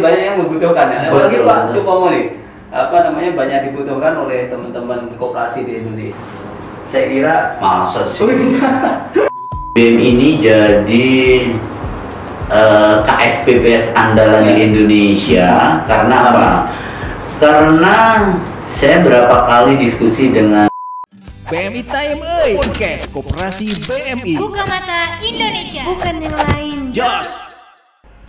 banyak yang membutuhkan ya. Apalagi Betul. Pak Supomo nih, banyak dibutuhkan oleh teman-teman koperasi di Indonesia. Saya kira Masa sih? BEM ini jadi KSPPS andalan di Indonesia karena apa? Karena saya berapa kali diskusi dengan BMI Time Podcast Koperasi BMI. Buka mata Indonesia, bukan yang lain. Jos.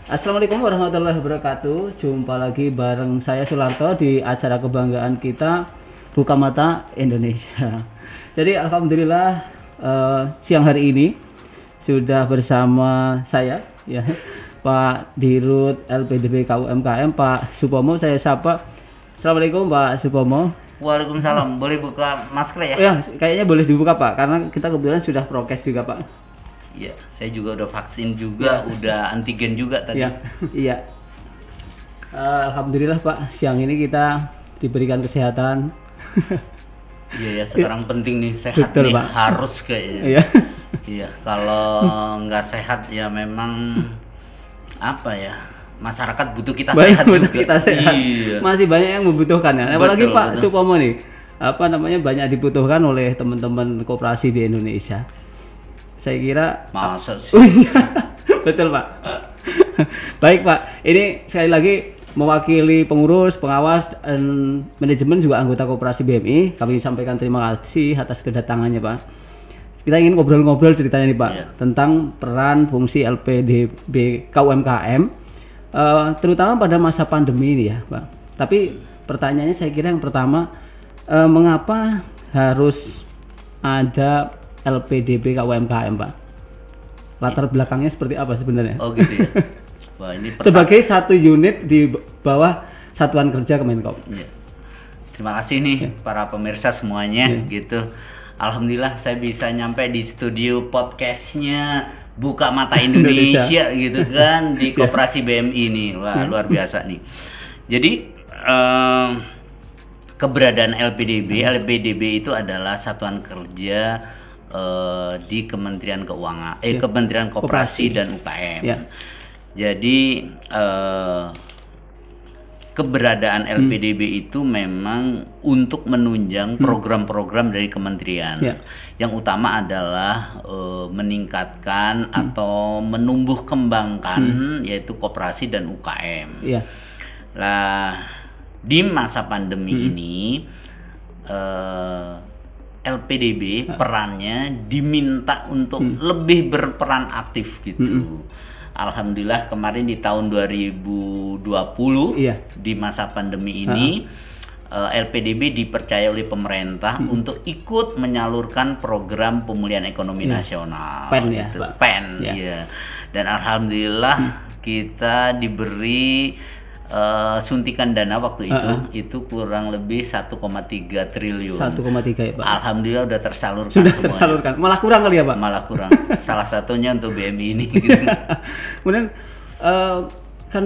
Assalamualaikum warahmatullahi wabarakatuh. Jumpa lagi bareng saya Sularto di acara kebanggaan kita Buka Mata Indonesia. Jadi alhamdulillah siang hari ini sudah bersama saya ya Pak Dirut LPDB KUMKM Pak Supomo. Saya sapa. Assalamualaikum Pak Supomo. Waalaikumsalam. Boleh buka masker ya? Ya kayaknya boleh dibuka Pak, karena kita kebetulan sudah prokes juga Pak. Iya, saya juga udah vaksin juga, udah antigen juga tadi. Iya, iya. Alhamdulillah Pak, siang ini kita diberikan kesehatan. Iya ya, sekarang penting nih sehat. Betul, nih Pak. Harus kayaknya. Iya. Iya, kalau nggak sehat ya memang apa ya, masyarakat butuh kita Banyak sehat butuh juga. kita sehat. Iya. Masih banyak yang membutuhkan ya. Apalagi Betul, Pak betul. Supomo nih, banyak dibutuhkan oleh teman-teman koperasi di Indonesia. Saya kira Masa sih? Oh iya, betul Pak. Baik Pak, ini sekali lagi mewakili pengurus, pengawas, dan manajemen juga anggota koperasi BMI, kami sampaikan terima kasih atas kedatangannya Pak. Kita ingin ngobrol-ngobrol ceritanya nih Pak, Iya. tentang peran fungsi LPDB KUMKM, terutama pada masa pandemi ini ya Pak. Tapi pertanyaannya saya kira yang pertama, mengapa harus ada LPDB KUMKM Pak? Latar belakangnya seperti apa sebenarnya? Oh gitu ya. Wah, ini Sebagai satu unit di bawah Satuan Kerja Kemenkom. Iya. Terima kasih nih para pemirsa semuanya gitu. Alhamdulillah saya bisa nyampe di studio podcastnya Buka Mata Indonesia gitu kan di Koperasi BMI ini. Wah, luar biasa nih. Jadi keberadaan LPDB itu adalah satuan kerja di Kementerian Keuangan, Kementerian Koperasi dan UKM. Ya. Jadi keberadaan LPDB itu memang untuk menunjang program-program dari kementerian. Ya. Yang utama adalah meningkatkan atau menumbuh kembangkan yaitu koperasi dan UKM. Iya. Lah di masa pandemi ini LPDB perannya diminta untuk lebih berperan aktif gitu. Alhamdulillah kemarin di tahun 2020 Iya. di masa pandemi ini LPDB dipercaya oleh pemerintah untuk ikut menyalurkan program pemulihan ekonomi nasional. PEN ya, gitu. Pak? PEN, Iya. iya. Dan alhamdulillah kita diberi suntikan dana waktu itu kurang lebih 1,3 triliun. 1,3 ya Pak. Alhamdulillah udah tersalurkan Sudah semuanya. tersalurkan. Malah kurang kali ya Pak. Malah kurang. Salah satunya untuk BMI ini. Gitu. Kemudian kan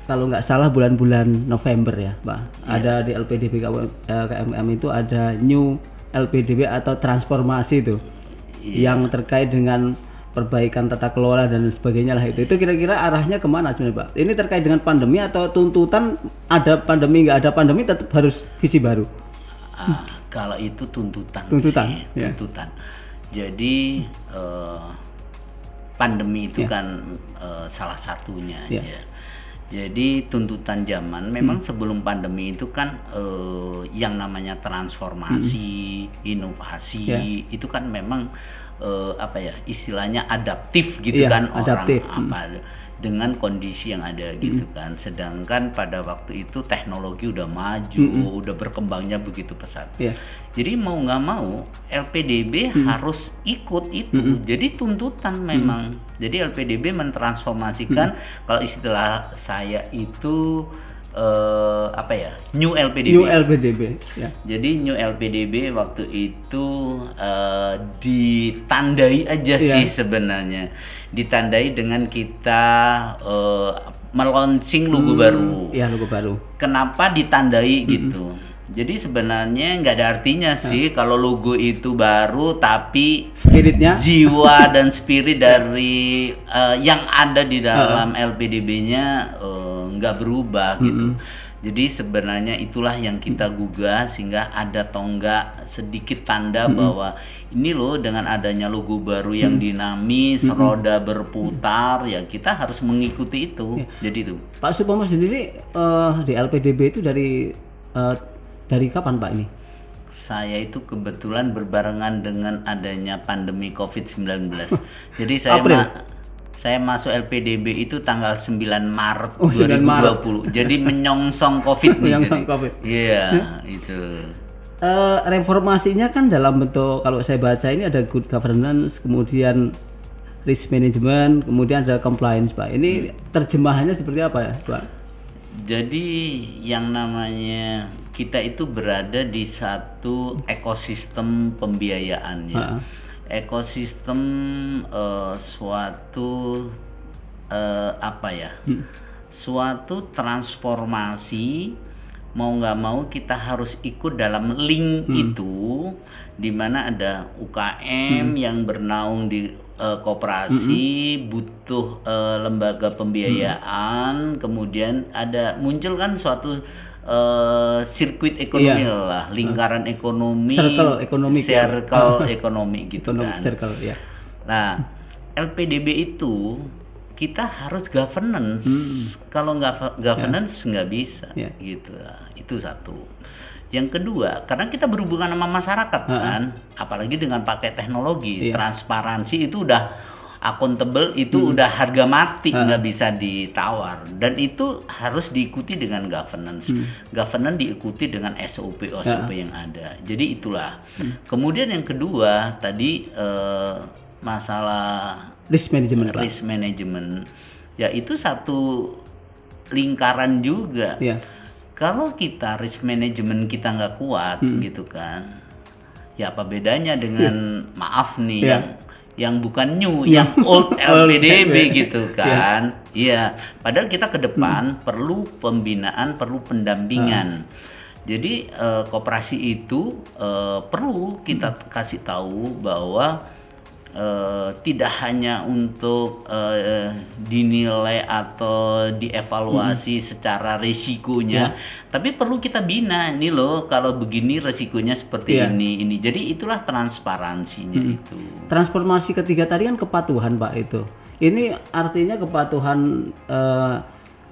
kalau nggak salah bulan-bulan November ya Pak, ada di LPDB KUMKM itu ada new LPDB atau transformasi itu yang terkait dengan perbaikan tata kelola dan sebagainya lah itu. Itu kira-kira arahnya kemana sebenarnya Pak? Ini terkait dengan pandemi atau tuntutan ada pandemi nggak ada pandemi tetap harus visi baru? Kalau itu tuntutan Tuntutan, sih, ya. tuntutan. Jadi pandemi itu kan salah satunya Ya. aja. Jadi tuntutan zaman memang sebelum pandemi itu kan yang namanya transformasi, inovasi Ya. itu kan memang apa ya istilahnya adaptif gitu Iya, kan adaptif. orang apa dengan kondisi yang ada gitu kan. Sedangkan pada waktu itu teknologi udah maju, udah berkembangnya begitu pesat. Iya. Jadi mau nggak mau LPDB harus ikut itu. Jadi tuntutan memang. Jadi LPDB mentransformasikan kalau istilah saya itu apa ya? New LPDB. New LPDB ya. Jadi New LPDB waktu itu ditandai aja sih sebenarnya. Ditandai dengan kita meluncing logo baru. Iya, logo baru. Kenapa ditandai gitu? Jadi sebenarnya nggak ada artinya sih kalau logo itu baru, tapi Spiritnya? jiwa dan spirit dari yang ada di dalam LPDB-nya nggak berubah gitu. Jadi sebenarnya itulah yang kita gugah, sehingga ada tonggak sedikit tanda bahwa ini loh, dengan adanya logo baru yang dinamis, roda berputar, ya kita harus mengikuti itu. Jadi itu. Pak Supomo sendiri di LPDB itu dari kapan Pak ini? Saya itu kebetulan berbarengan dengan adanya pandemi COVID-19. Jadi saya masuk LPDB itu tanggal 9 Maret 2020. Jadi menyongsong COVID nih. Menyongsong COVID. Iya, itu. Reformasinya kan dalam bentuk, kalau saya baca ini ada good governance, kemudian risk management, kemudian ada compliance Pak. Ini terjemahannya seperti apa ya Pak? Jadi yang namanya kita itu berada di satu ekosistem pembiayaan ya. Ekosistem suatu suatu transformasi, mau nggak mau kita harus ikut dalam link itu, di mana ada UKM yang bernaung di koperasi, butuh lembaga pembiayaan, kemudian muncul kan suatu sirkuit ekonomi lah, lingkaran ekonomi, circle ekonomi gitu kan. Circle, ya. Nah, LPDB itu kita harus governance. Kalau nggak governance nggak bisa, gitu. Itu satu. Yang kedua, karena kita berhubungan sama masyarakat kan, apalagi dengan pakai teknologi, transparansi itu udah accountable, itu udah harga mati, nggak bisa ditawar, dan itu harus diikuti dengan governance. Governance diikuti dengan SOP yang ada. Jadi itulah. Kemudian yang kedua tadi masalah risk management, ya itu satu lingkaran juga. Kalau kita risk management kita nggak kuat gitu kan, ya apa bedanya dengan maaf nih yang bukan new, yang old LPDB gitu kan. Iya, padahal kita ke depan perlu pembinaan, perlu pendampingan. Jadi koperasi itu perlu kita kasih tahu bahwa tidak hanya untuk dinilai atau dievaluasi secara resikonya, tapi perlu kita bina. Ini loh, kalau begini resikonya seperti ini. Jadi itulah transparansinya itu. Transformasi ketiga tadi kan kepatuhan Pak itu. Ini artinya kepatuhan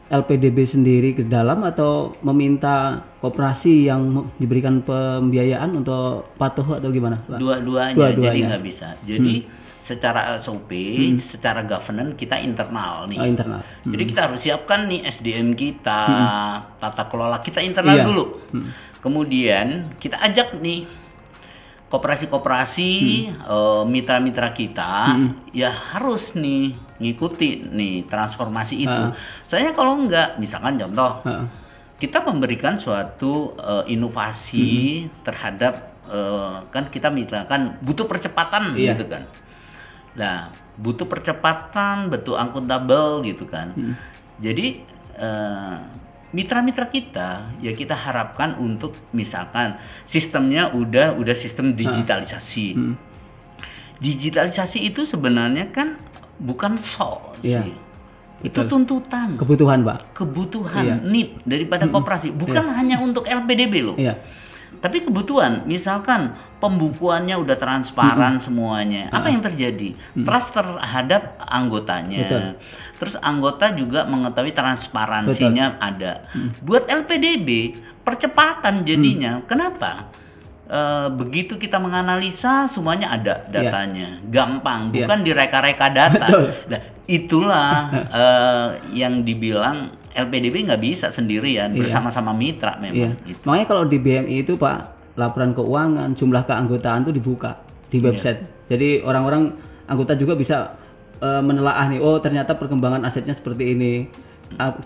LPDB sendiri ke dalam, atau meminta koperasi yang diberikan pembiayaan untuk patuh, atau gimana Pak? Dua-duanya. Jadi nggak bisa. Jadi secara SOP, secara governance kita internal nih. Internal. Jadi kita harus siapkan nih SDM kita, tata kelola kita internal dulu. Kemudian kita ajak nih koperasi-koperasi, mitra-mitra kita, ya harus nih ngikuti nih transformasi itu. Soalnya kalau enggak, misalkan contoh, kita memberikan suatu inovasi terhadap kan kita misalkan butuh percepatan gitu kan. Nah, butuh percepatan, butuh akuntabel gitu kan. Jadi mitra-mitra kita ya kita harapkan untuk misalkan sistemnya udah sistem digitalisasi. Digitalisasi itu sebenarnya kan bukan sih. Itu tuntutan. Kebutuhan, Pak. Kebutuhan, need daripada koperasi. Bukan hanya untuk LPDB loh. Tapi kebutuhan, misalkan pembukuannya udah transparan semuanya. Apa yang terjadi? Trust terhadap anggotanya. Terus anggota juga mengetahui transparansinya ada. Buat LPDB, percepatan jadinya. Kenapa? Begitu kita menganalisa, semuanya ada datanya. Gampang, bukan direka-reka data. Nah, itulah yang dibilang LPDB nggak bisa sendirian, bersama-sama mitra memang. Gitu. Makanya kalau di BMI itu Pak, laporan keuangan, jumlah keanggotaan itu dibuka di website. Jadi orang-orang anggota juga bisa menelaah nih, oh ternyata perkembangan asetnya seperti ini,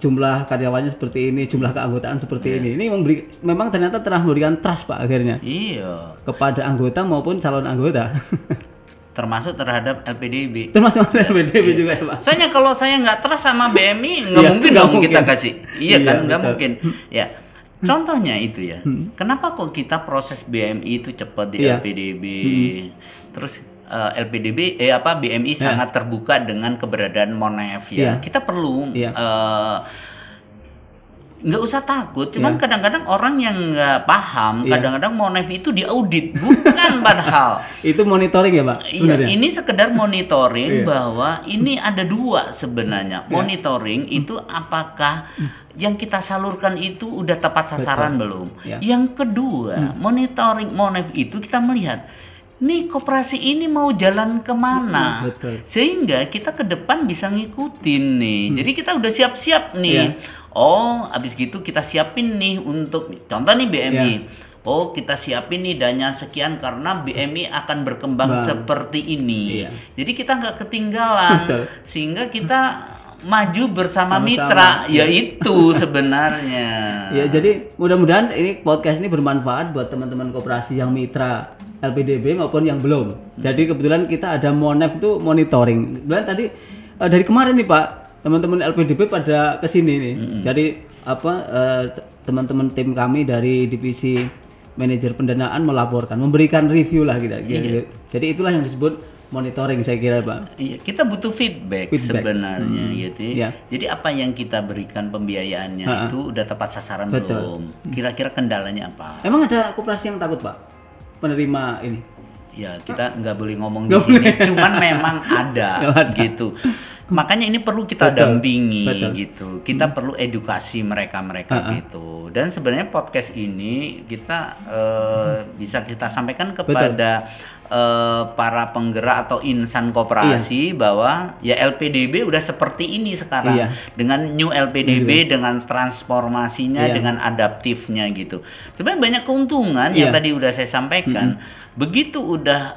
jumlah karyawannya seperti ini, jumlah keanggotaan seperti ini. Ini memang ternyata telah memberikan trust Pak akhirnya. Kepada anggota maupun calon anggota. Termasuk terhadap LPDB. Termasuk LPDB juga ya Pak. Soalnya kalau saya nggak trust sama BMI, nggak mungkin dong kita kasih. Iya kan, nggak mungkin. Ya, Contohnya itu ya. Kenapa kok kita proses BMI itu cepat di LPDB? Terus BMI sangat terbuka dengan keberadaan Monef ya. Kita perlu nggak usah takut, cuman kadang-kadang orang yang nggak paham, kadang-kadang Monef itu diaudit, bukan padahal. Itu monitoring ya Pak? Iya, ini sekedar monitoring bahwa ini ada dua sebenarnya. Monitoring itu apakah yang kita salurkan itu udah tepat sasaran belum? Yang kedua, monitoring Monef itu kita melihat nih koperasi ini mau jalan kemana, sehingga kita ke depan bisa ngikutin nih. Jadi kita udah siap-siap nih. Oh, habis gitu kita siapin nih untuk contoh nih BMI. Oh, kita siapin nih dana sekian karena BMI akan berkembang seperti ini. Jadi kita nggak ketinggalan, sehingga kita maju bersama mitra, yaitu sebenarnya. Ya, jadi mudah-mudahan ini podcast ini bermanfaat buat teman-teman koperasi yang mitra LPDB maupun yang belum. Jadi kebetulan kita ada Monef itu monitoring. Kebetulan tadi dari kemarin nih Pak, teman-teman LPDB pada kesini nih. Jadi teman-teman tim kami dari divisi manajer pendanaan melaporkan, memberikan review lah gitu. Jadi itulah yang disebut monitoring saya kira Pak. Iya, kita butuh feedback. Sebenarnya gitu. Jadi apa yang kita berikan pembiayaannya itu udah tepat sasaran belum? Kira-kira kendalanya apa? Emang ada koperasi yang takut Pak penerima ini? Ya, kita nggak boleh ngomong di sini. Cuman memang ada gitu. Makanya ini perlu kita dampingi gitu. Kita perlu edukasi mereka gitu. Dan sebenarnya podcast ini kita bisa kita sampaikan kepada para penggerak atau insan koperasi bahwa ya LPDB udah seperti ini sekarang dengan new LPDB dengan transformasinya dengan adaptifnya gitu. Sebenarnya banyak keuntungan yang tadi udah saya sampaikan. Begitu udah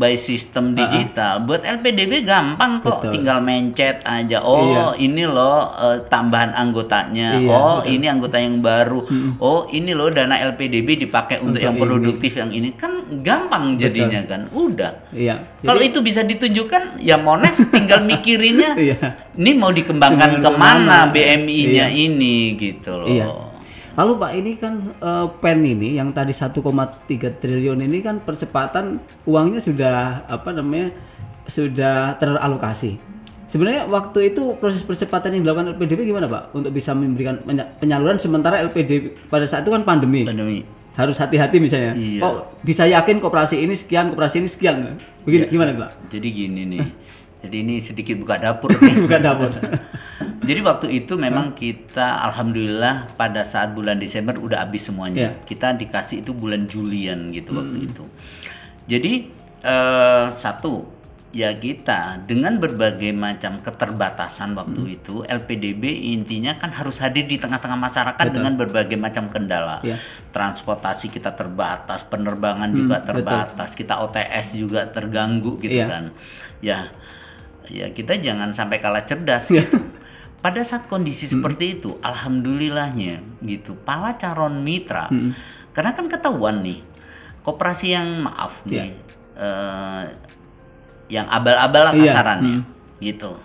by sistem digital buat LPDB gampang kok, tinggal mencet aja. Oh, ini loh tambahan anggotanya. Ini anggota yang baru. Oh, ini loh dana LPDB dipakai untuk yang produktif yang ini. Kan gampang jadinya kan. Udah. Kalau itu bisa ditunjukkan ya Monef tinggal mikirinnya ini mau dikembangkan kemana BMI-nya ini gitu loh. Lalu Pak, ini kan PEN ini yang tadi 1,3 triliun ini kan percepatan uangnya sudah sudah teralokasi. Sebenarnya waktu itu proses percepatan yang dilakukan LPDB gimana Pak untuk bisa memberikan penyaluran sementara LPDB pada saat itu kan pandemi. Harus hati-hati misalnya. Oh, bisa yakin koperasi ini sekian, koperasi ini sekian. Begini gimana Pak? Jadi gini nih. Jadi ini sedikit buka dapur nih. Buka dapur. Jadi waktu itu memang kita alhamdulillah pada saat bulan Desember udah habis semuanya. Kita dikasih itu bulan Julian gitu waktu itu. Jadi satu ya kita dengan berbagai macam keterbatasan waktu itu LPDB intinya kan harus hadir di tengah-tengah masyarakat dengan berbagai macam kendala. Transportasi kita terbatas, penerbangan juga terbatas, kita OTS juga terganggu gitu kan. Ya kita jangan sampai kalah cerdas gitu. Pada saat kondisi seperti itu, alhamdulillahnya gitu, para calon mitra, karena kan ketahuan nih, koperasi yang maaf nih, yang abal-abal lah kasarannya, gitu.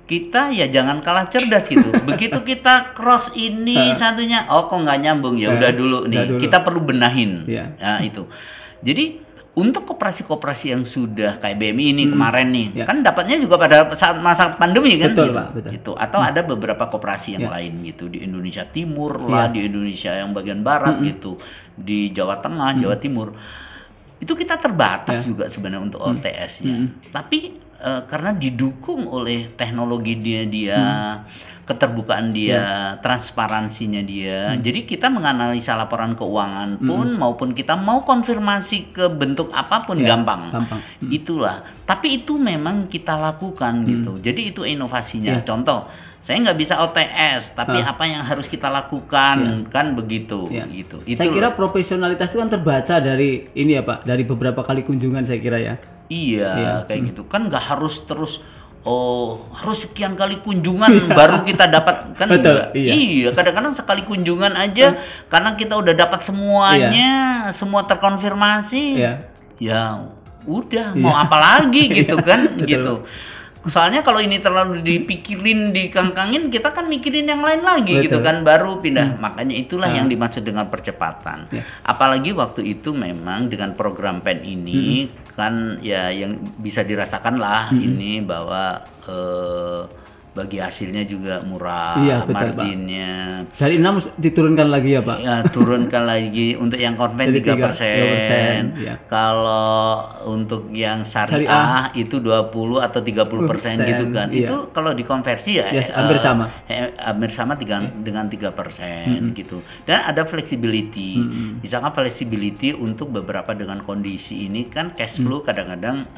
Kita ya jangan kalah cerdas gitu. Begitu kita cross ini satunya, oh kok nggak nyambung ya, udah dulu nih, kita perlu benahin, ya itu. Jadi untuk koperasi-koperasi yang sudah kayak BMI ini kemarin nih, kan dapatnya juga pada saat masa pandemi kan, betul, gitu. Pak, betul. Gitu. Atau ada beberapa koperasi yang lain gitu di Indonesia Timur lah, di Indonesia yang bagian barat gitu, di Jawa Tengah, Jawa Timur. Itu kita terbatas juga sebenarnya untuk OTS-nya. Tapi karena didukung oleh teknologi dia, keterbukaan dia, transparansinya dia. Jadi kita menganalisa laporan keuangan pun maupun kita mau konfirmasi ke bentuk apapun gampang. Itulah. Tapi itu memang kita lakukan gitu. Jadi itu inovasinya. Contoh, saya nggak bisa OTS, tapi apa yang harus kita lakukan kan begitu. Gitu. Saya kira profesionalitas itu kan terbaca dari ini ya Pak, dari beberapa kali kunjungan saya kira ya. Iya, kayak gitu. Kan nggak harus terus harus sekian kali kunjungan baru kita dapat kan. Betul, iya, kadang-kadang sekali kunjungan aja karena kita udah dapat semuanya, semua terkonfirmasi. Ya udah, mau apa lagi gitu kan. Gitu. Soalnya kalau ini terlalu dipikirin, dikangkangin, kita kan mikirin yang lain lagi. Betul. Gitu kan, baru pindah. Makanya itulah yang dimaksud dengan percepatan. Ya. Apalagi waktu itu memang dengan program PEN ini kan ya yang bisa dirasakan lah ini bahwa bagi hasilnya juga murah, Iya, betul, marginnya. Dari 6 diturunkan lagi ya Pak? Ya, turunkan lagi untuk yang konven Jadi 3%. 3%, ya. Kalau untuk yang syariah itu 20 atau 30% gitu kan. iya. Itu kalau dikonversi ya hampir sama. Hampir sama dengan 3% gitu. Dan ada flexibility. Misalkan flexibility untuk beberapa dengan kondisi ini kan cash flow kadang-kadang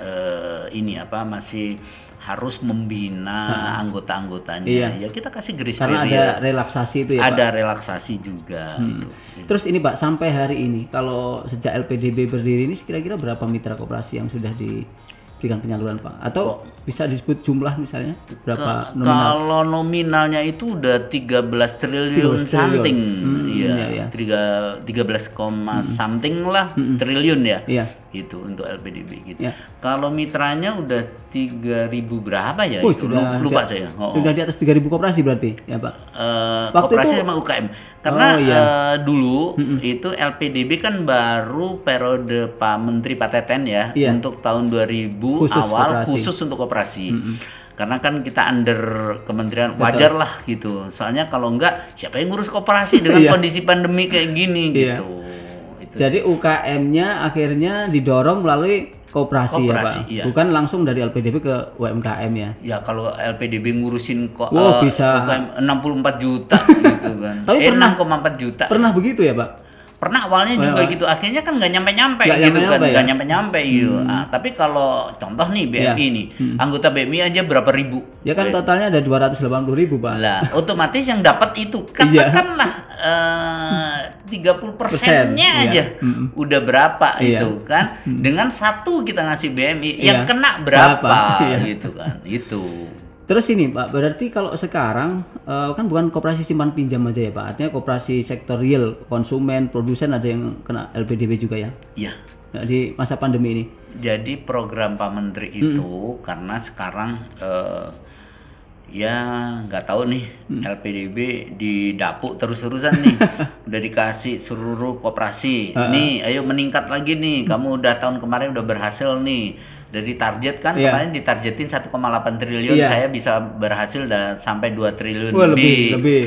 masih harus membina anggota-anggotanya. Iya. Ya kita kasih grace Karena period. ada relaksasi itu ya Pak? Ada relaksasi juga gitu. Terus ini Pak, sampai hari ini kalau sejak LPDB berdiri ini kira-kira berapa mitra koperasi yang sudah diberikan penyaluran Pak? Atau bisa disebut jumlah misalnya berapa nominal? Kalau nominalnya itu udah 13 triliun 13 something. iya. 13, something lah triliun ya. Iya. Itu untuk LPDB gitu. Ya. Kalau mitranya udah 3.000 berapa ya Oh, itu? sudah Lupa di- saya. Sudah di atas 3.000 koperasi berarti ya Pak? Waktu Koperasi itu- sama UKM. Karena Oh, iya. dulu itu LPDB kan baru periode Pak Menteri Pak Teten ya Iya. untuk tahun 2000 Khusus awal koperasi. khusus untuk koperasi. Karena kan kita under kementerian, Betul. wajar lah gitu. Soalnya kalau enggak siapa yang ngurus koperasi dengan Iya. kondisi pandemi kayak gini Iya. gitu. Itu Jadi UKM-nya akhirnya didorong melalui koperasi ya Koperasi, Pak? iya. Bukan langsung dari LPDB ke UMKM ya? ya kalau LPDB ngurusin kok Wow, bisa. UKM 64 juta gitu kan. Tapi pernah- 6,4 juta. Pernah begitu ya Pak? Pernah awalnya juga Wah. gitu, akhirnya kan nggak nyampe-nyampe Nggak gitu kan, nyampe-nyampe nggak ya? nyampe-nyampe gitu. Nah, tapi kalau contoh nih BMI Iya. nih, anggota BMI aja berapa ribu? Ya kan totalnya ada 280.000 Pak. Lah, otomatis yang dapat itu Iya. katakanlah 30%-nya Iya. aja udah berapa Iya. itu kan? Dengan satu kita ngasih BMI, Iya. yang kena berapa Iya. gitu kan? Itu. Terus ini Pak, berarti kalau sekarang kan bukan koperasi simpan pinjam aja ya Pak, artinya koperasi sektor real, konsumen, produsen ada yang kena LPDB juga ya? Iya. Nah, di masa pandemi ini? Jadi program Pak Menteri itu karena sekarang ya nggak tahu nih LPDB didapuk terus-terusan nih, udah dikasih seluruh koperasi, nih ayo meningkat lagi nih, kamu udah tahun kemarin udah berhasil nih. Dari target kan Iya. kemarin ditargetin 1,8 triliun, Iya. saya bisa berhasil sampai 2 triliun Wah, lebih. lebih.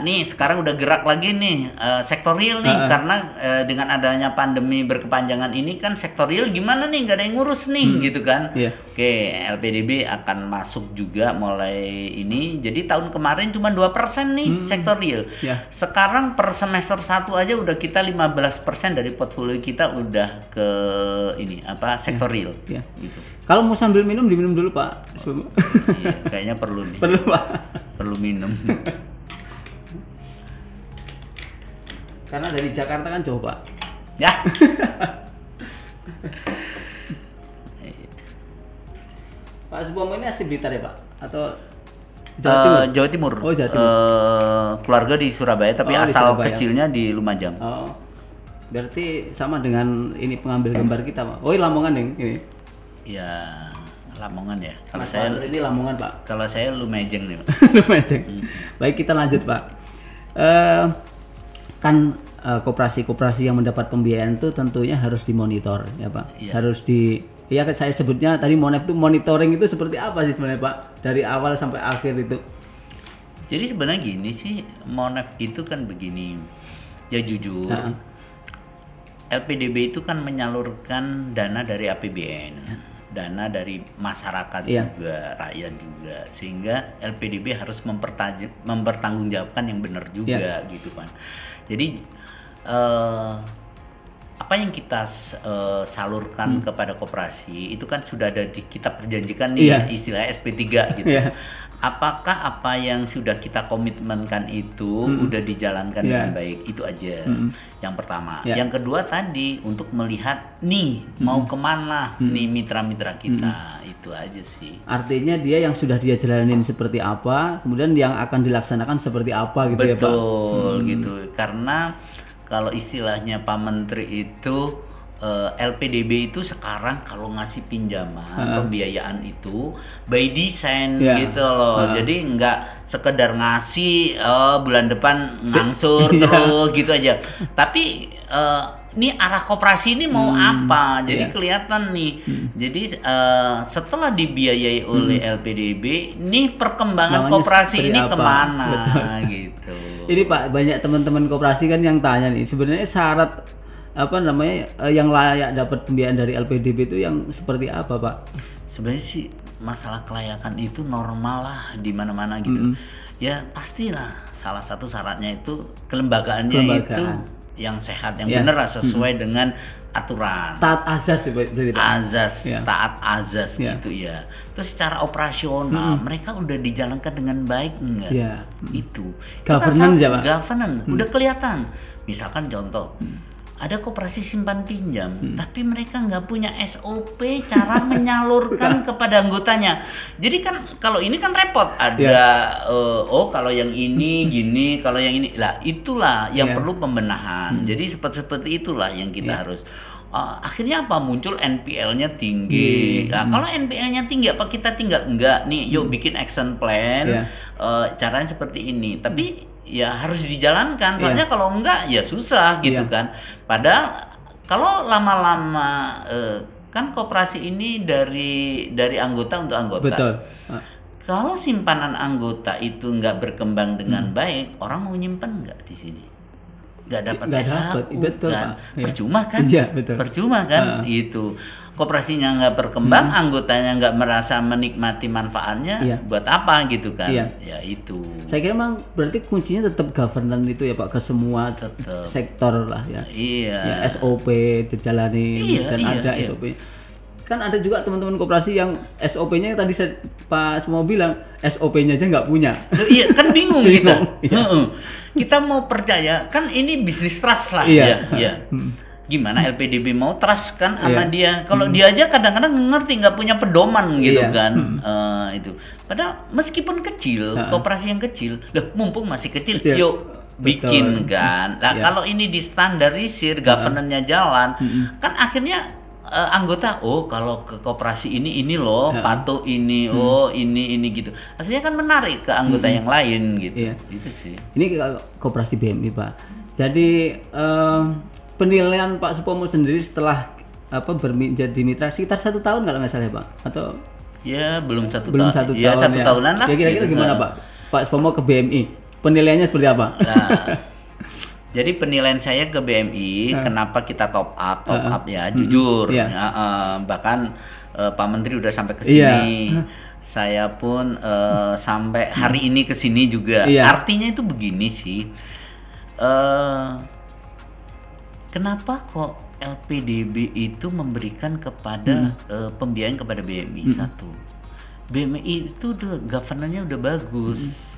Nih sekarang udah gerak lagi nih sektor real nih karena dengan adanya pandemi berkepanjangan ini kan sektor real gimana nih, nggak ada yang ngurus nih gitu kan. Iya. Oke, LPDB akan masuk juga mulai ini. Jadi tahun kemarin cuma 2% nih sektor real. Iya. Sekarang per semester 1 aja udah kita 15% dari portfolio kita udah ke ini sektor real. Ya. Gitu. Kalau mau sambil minum diminum dulu Pak. Iya, kayaknya perlu nih. Perlu Pak. Perlu minum. Karena dari Jakarta kan jauh Pak. Ya. Pak Supomo ini asli Blitar ya Pak? Atau Jawa Timur? Jawa Timur. Oh, Jawa Timur. Keluarga di Surabaya tapi Oh, di asal Surabaya. kecilnya di Lumajang. Oh. Berarti sama dengan ini pengambil gambar kita Pak. Oh, ini Lamongan nih ini. Ya, Lamongan ya. Kalau Mas saya Pak, ini Lamongan Pak. kalau saya Lumajang nih, Pak. Lumajang. Baik, kita lanjut Pak. Kan koperasi-koperasi yang mendapat pembiayaan itu tentunya harus dimonitor ya Pak. Iya. Harus ya saya sebutnya tadi Monef itu monitoring itu seperti apa sih sebenarnya Pak? Dari awal sampai akhir itu. Jadi sebenarnya gini sih, Monef itu kan begini. Ya jujur. LPDB itu kan menyalurkan dana dari APBN. Dana dari masyarakat Iya. juga, rakyat juga, sehingga LPDB harus mempertanggungjawabkan yang benar juga gitu kan. Jadi apa yang kita salurkan kepada koperasi itu kan sudah ada kita perjanjikan nih, Iya. istilahnya SP3 gitu. Iya. Apakah apa yang sudah kita komitmenkan itu udah dijalankan Iya. dengan baik? Itu aja yang pertama. Iya. Yang kedua tadi untuk melihat nih mau kemana nih mitra-mitra kita, itu aja sih. Artinya dia yang sudah dia jalanin seperti apa, kemudian yang akan dilaksanakan seperti apa gitu ya Pak. Betul gitu. Karena kalau istilahnya Pak Menteri itu LPDB itu sekarang kalau ngasih pinjaman pembiayaan itu by design gitu loh. Jadi nggak sekedar ngasih bulan depan ngangsur terus gitu aja. Tapi ini arah koperasi ini mau apa? Jadi kelihatan nih. Jadi setelah dibiayai oleh LPDB, nih perkembangan koperasi ini kemana gitu. Ini Pak, banyak teman-teman koperasi kan yang tanya nih, sebenarnya syarat apa namanya yang layak dapat pembiayaan dari LPDB itu yang seperti apa Pak? Sebenarnya sih masalah kelayakan itu normal lah di mana-mana gitu. Ya pastilah salah satu syaratnya itu kelembagaannya itu yang sehat, yang benar sesuai dengan aturan. Taat azas berarti Pak. Azas, taat azas gitu ya. Terus secara operasional mereka udah dijalankan dengan baik enggak? Itu. Governance ya Pak. Governance udah kelihatan. Misalkan contoh, ada koperasi simpan pinjam, tapi mereka nggak punya SOP cara menyalurkan kepada anggotanya. Jadi kan kalau ini kan repot, ada kalau yang ini gini, kalau yang ini, lah itulah yang perlu pembenahan. Jadi seperti itulah yang kita harus. Akhirnya apa, muncul NPL-nya tinggi. Nah, kalau NPL-nya tinggi apa kita tinggal enggak nih, yuk bikin action plan, caranya seperti ini. Tapi ya harus dijalankan, soalnya kalau enggak ya susah gitu kan. Padahal kalau lama-lama kan koperasi ini dari anggota untuk anggota. Betul. Kalau simpanan anggota itu nggak berkembang dengan baik, orang mau nyimpen nggak di sini? Nggak dapat SHU, kan? Percuma kan? Percuma kan? Itu koperasinya nggak berkembang, anggotanya nggak merasa menikmati manfaatnya, buat apa gitu kan? Ya itu. Saya kira memang berarti kuncinya tetap governance itu ya Pak, ke semua sektor lah ya. Ya, SOP dijalani dan ada SOP. Kan ada juga teman-teman koperasi yang SOP-nya tadi Pak Sumo bilang SOP-nya aja nggak punya. Iya kan bingung kita. Kita mau percaya kan ini bisnis trust lah ya. Gimana LPDB mau trust kan sama dia? Kalau dia aja kadang-kadang ngerti nggak punya pedoman gitu kan. Itu. Padahal meskipun kecil, koperasi yang kecil, mumpung masih kecil, yuk bikin kan. Nah kalau ini distandarisir, governance-nya jalan, kan akhirnya anggota kalau ke koperasi ini loh patuh ini ini gitu, akhirnya kan menarik ke anggota yang lain gitu. Itu sih ini koperasi BMI Pak. Jadi penilaian Pak Supomo sendiri setelah menjadi mitra sekitar 1 tahun kalau nggak salah ya Pak, atau ya belum satu tahun. Ya 1 tahunan lah. Kira-kira gitu. Gimana Pak Supomo ke BMI, penilaiannya seperti apa? Jadi penilaian saya ke BMI, kenapa kita top up ya, jujur. Bahkan Pak Menteri udah sampai ke sini. Saya pun sampai hari ini ke sini juga. Artinya itu begini sih. Kenapa kok LPDB itu memberikan kepada pembiayaan kepada BMI? Satu, BMI itu governance-nya udah bagus.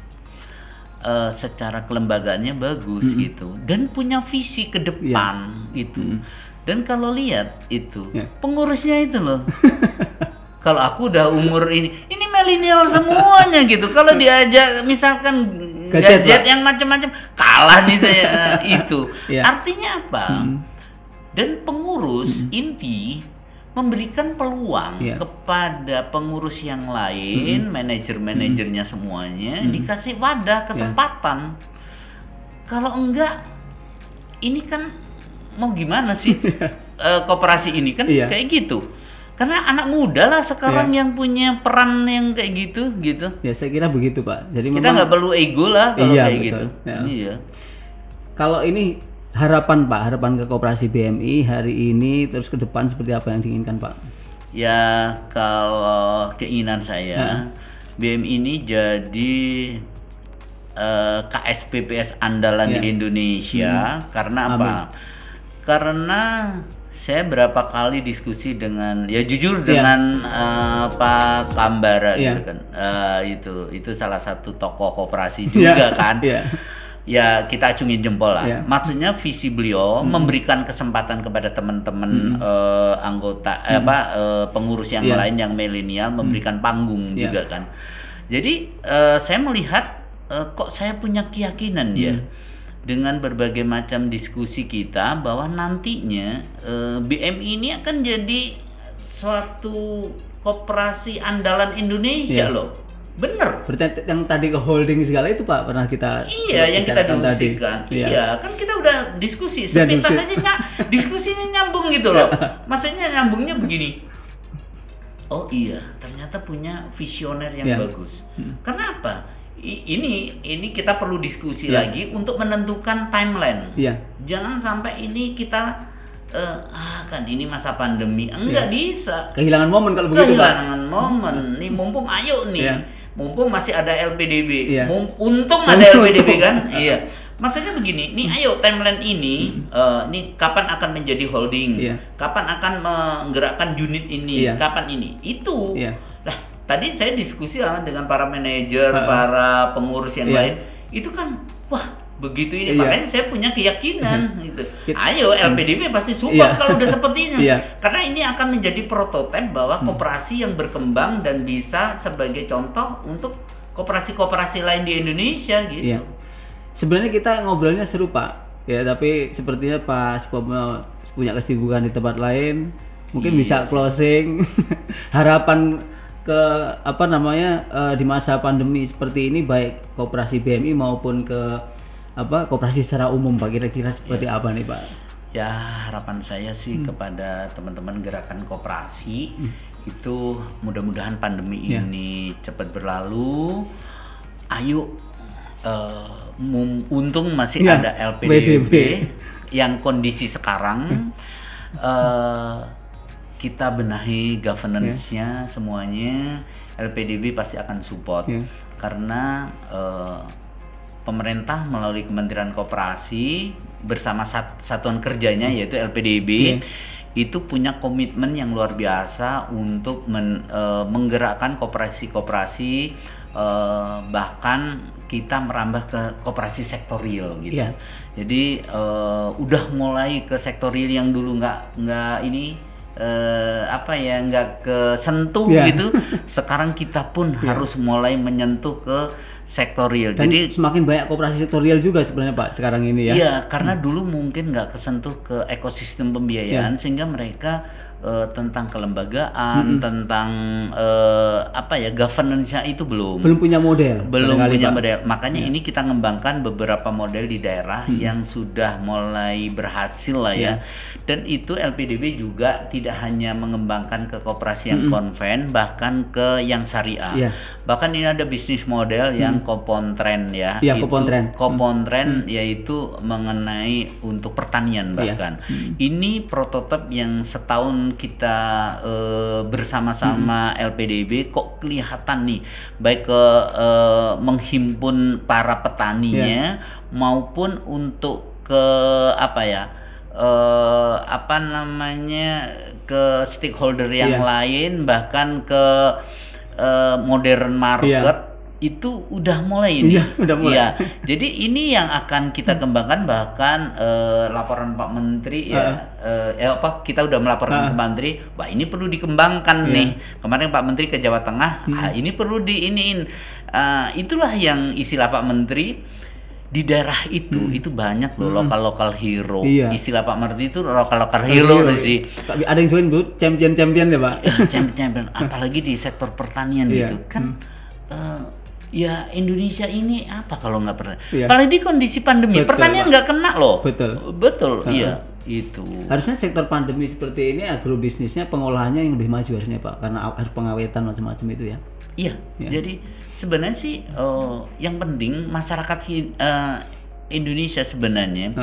Secara kelembagaannya bagus gitu, dan punya visi ke depan gitu. Dan kalau lihat itu pengurusnya itu loh, kalau aku udah umur ini milenial semuanya gitu. Kalau diajak misalkan gadget yang macam-macam, kalah nih saya itu. Artinya apa? Dan pengurus inti memberikan peluang kepada pengurus yang lain, manajer-manajernya semuanya, dikasih wadah, kesempatan. Kalau enggak, ini kan mau gimana sih koperasi ini kan kayak gitu. Karena anak muda lah sekarang yang punya peran yang kayak gitu. Ya saya kira begitu Pak. Jadi kita nggak perlu ego lah kalau kayak gitu. Kalau ini harapan ke koperasi BMI hari ini terus ke depan seperti apa yang diinginkan Pak? Ya kalau keinginan saya BMI ini jadi KSPPS andalan di Indonesia. Karena apa? Karena saya berapa kali diskusi dengan dengan Pak Kambara gitu kan. Itu salah satu tokoh koperasi juga kan. Ya kita acungin jempol lah. Maksudnya visi beliau memberikan kesempatan kepada teman-teman anggota pengurus yang lain yang milenial, memberikan panggung juga kan. Jadi saya melihat kok saya punya keyakinan dengan berbagai macam diskusi kita bahwa nantinya BMI ini akan jadi suatu koperasi andalan Indonesia loh. Bener. Berarti yang tadi ke holding segala itu Pak pernah kita yang kita diskusikan. Iya, kan kita udah diskusi. Sepintas aja diskusinya nyambung gitu loh. Maksudnya nyambungnya begini. Oh iya, ternyata punya visioner yang bagus. Kenapa? Ini kita perlu diskusi lagi untuk menentukan timeline. Jangan sampai ini kita kan ini masa pandemi. Enggak bisa. Kehilangan momen kalau begitu, Pak. Kehilangan momen. Nih mumpung ayo nih. Mumpung masih ada LPDB. Untung ada LPDB kan? Iya. Maksudnya begini, nih ayo timeline ini nih kapan akan menjadi holding? Kapan akan menggerakkan unit ini? Kapan ini? Itu. Lah, tadi saya diskusi dengan para manajer, para pengurus yang lain. Itu kan wah, begitu ini. Makanya saya punya keyakinan gitu. Ayo LPDB pasti support kalau udah seperti ini. Karena ini akan menjadi prototipe bahwa koperasi yang berkembang dan bisa sebagai contoh untuk koperasi-koperasi lain di Indonesia gitu. Sebenarnya kita ngobrolnya seru Pak. Ya, tapi sepertinya Pak Supomo punya kesibukan di tempat lain. Mungkin bisa closing harapan ke di masa pandemi seperti ini baik koperasi BMI maupun ke koperasi secara umum Pak, kira-kira seperti apa nih Pak? Ya, harapan saya sih kepada teman-teman gerakan koperasi itu mudah-mudahan pandemi ini cepat berlalu. Ayo untung masih ada LPDB yang kondisi sekarang kita benahi governance-nya semuanya. LPDB pasti akan support karena pemerintah melalui Kementerian Koperasi bersama satuan kerjanya yaitu LPDB itu punya komitmen yang luar biasa untuk menggerakkan koperasi-koperasi, bahkan kita merambah ke koperasi sektorial gitu. Jadi udah mulai ke sektorial yang dulu nggak ini nggak kesentuh gitu. Sekarang kita pun harus mulai menyentuh ke sektorial. Dan jadi semakin banyak koperasi sektorial juga sebenarnya Pak sekarang ini ya. Iya, karena dulu mungkin nggak kesentuh ke ekosistem pembiayaan sehingga mereka tentang kelembagaan, tentang governance-nya itu belum punya model. Makanya ini kita ngembangkan beberapa model di daerah yang sudah mulai berhasil lah ya. Dan itu LPDB juga tidak hanya mengembangkan ke koperasi yang konven, bahkan ke yang syariah. Bahkan ini ada bisnis model yang Kopontren ya. Kopontren yaitu mengenai untuk pertanian bahkan. Ini prototipe yang setahun kita bersama-sama LPDB kok kelihatan nih baik ke menghimpun para petaninya maupun untuk ke ke stakeholder yang lain, bahkan ke modern market. Itu udah mulai ini. Jadi ini yang akan kita kembangkan, bahkan laporan Pak Menteri kita udah melaporkan ke Pak Menteri, wah ini perlu dikembangkan nih. Kemarin Pak Menteri ke Jawa Tengah, ini perlu diiniin. Itulah yang istilah Pak Menteri di daerah itu banyak loh lokal hero. Istilah Pak Menteri itu lokal hero sih. Ada yang disebut champion ya Pak. Champion, apalagi di sektor pertanian gitu kan. Ya Indonesia ini apa kalau nggak pernah, apalagi di kondisi pandemi, pertanian nggak kena loh. Betul. Iya itu. Harusnya sektor pandemi seperti ini agrobisnisnya pengolahannya yang lebih maju harusnya Pak, karena harus pengawetan macam-macam itu ya. Jadi sebenarnya sih yang penting masyarakat Indonesia sebenarnya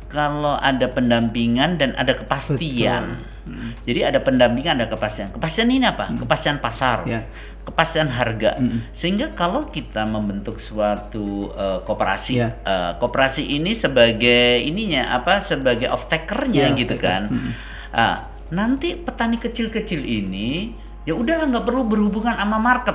kalau ada pendampingan dan ada kepastian. Jadi ada pendampingan, ada kepastian. Kepastian ini apa? Kepastian pasar, kepastian harga. Sehingga kalau kita membentuk suatu koperasi, koperasi ini sebagai sebagai off takernya gitu kan. Nanti petani kecil-kecil ini ya udahlah nggak perlu berhubungan sama market.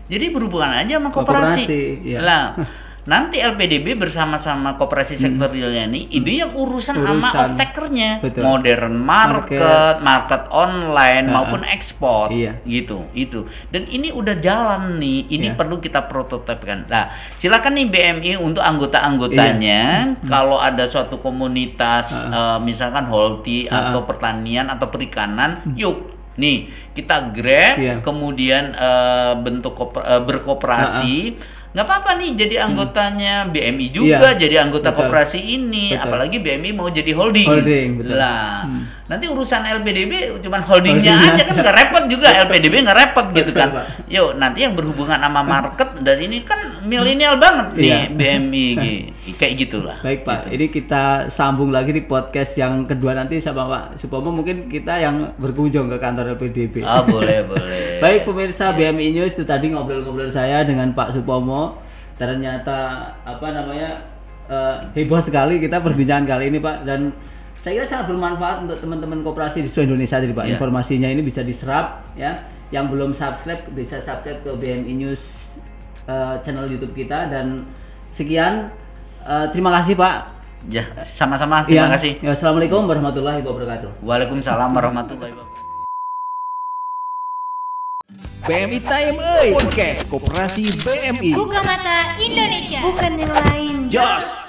Jadi berhubungan aja sama koperasi. Lah nanti LPDB bersama-sama koperasi sektorialnya ini yang urusan sama off-takernya, modern market online maupun ekspor, gitu itu. Dan ini udah jalan nih, ini perlu kita prototipekan. Nah, silakan nih BMI untuk anggota-anggotanya, kalau ada suatu komunitas, misalkan holti atau pertanian atau perikanan, yuk. Nih, kita grab, kemudian bentuk berkooperasi. Nggak apa-apa nih jadi anggotanya BMI juga, jadi anggota koperasi ini. Apalagi BMI mau jadi holding. Lah, nanti urusan LPDB cuman holdingnya aja kan nggak repot juga. LPDB nggak repot gitu kan. Yuk, nanti yang berhubungan sama market dan ini kan milenial banget nih BMI kayak gitulah. Baik Pak, ini kita sambung lagi di podcast yang kedua nanti sama Pak Supomo, mungkin kita yang berkunjung ke kantor LPDB. Boleh. Baik pemirsa BMI News, itu tadi ngobrol-ngobrol saya dengan Pak Supomo. Ternyata heboh sekali kita perbincangan kali ini Pak, dan saya kira sangat bermanfaat untuk teman-teman koperasi di seluruh Indonesia tadi Pak. Informasinya ini bisa diserap ya. Yang belum subscribe bisa subscribe ke BMI News channel YouTube kita. Dan sekian, terima kasih Pak. Ya, sama-sama, terima kasih. Assalamualaikum warahmatullahi wabarakatuh. Waalaikumsalam warahmatullahi wabarakatuh. BMI Time Podcast Koperasi BMI. Buka mata Indonesia, bukan yang lain. Jos.